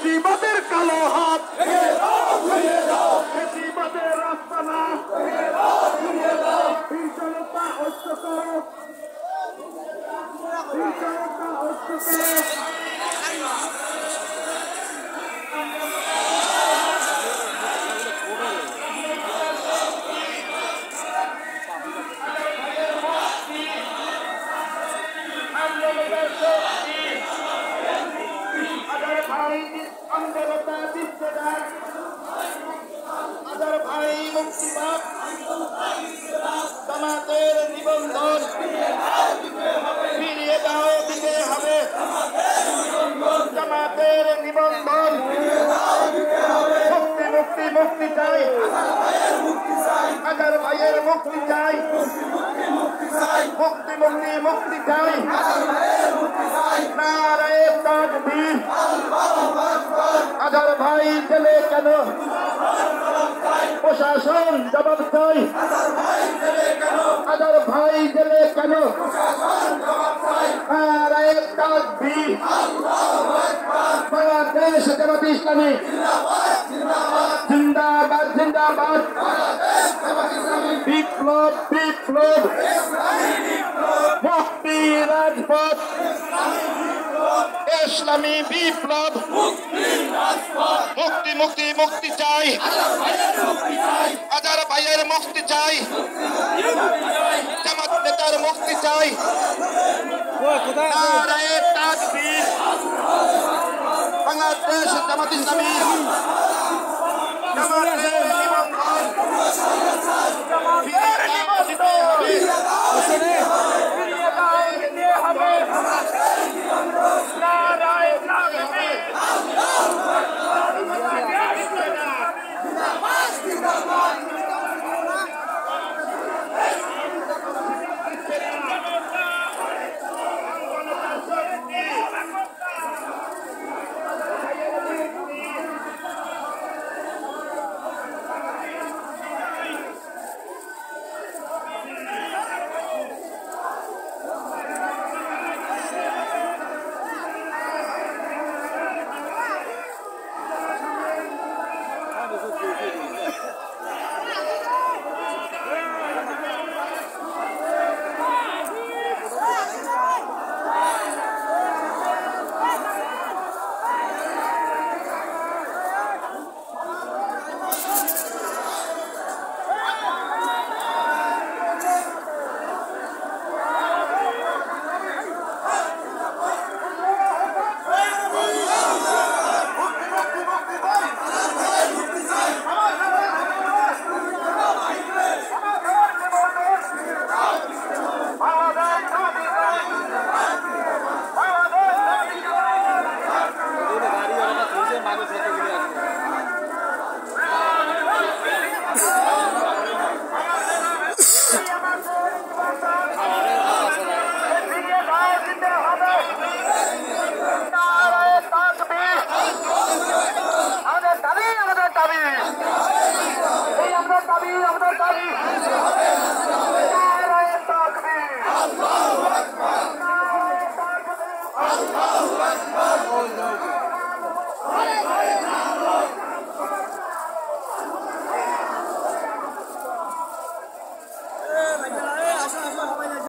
ফেসিবাদের কালো হাত, ফেসিবাদের রাস্তানা, বিজনতা ঐক্য করো, বিজনতা ঐক্য করো। জামাতের নিবন্ধন ফিরিয়ে দাও, দিতে হবে। জামাতের নিবন্ধন মুক্তি মুক্তি মুক্তি চাই, আজার ভাইয়ের মুক্তি চাই, মুক্তি মুক্তি মুক্তি চাই। নারায়ে তাকবীর। আজার ভাই জেলে কেন? প্রশাসন জবাব চাই। আজার ভাই জেলে কেন? নারায়ে তাকবীর। বাংলাদেশ জামাত ইসলামী জিন্দাবাদ জিন্দাবাদ। বিপ্লব বিপ্লব, মুক্তি রাজপথ, ইসলামী বিপ্লব, মুক্তি মুক্তি মুক্তি চাই। আজার ভাইয়ের মুক্তি চাই, জামাত নেতার মুক্তি চাই। নারায়ে তাকবীর। বাংলাদেশ জামাত ইসলামী জামাতের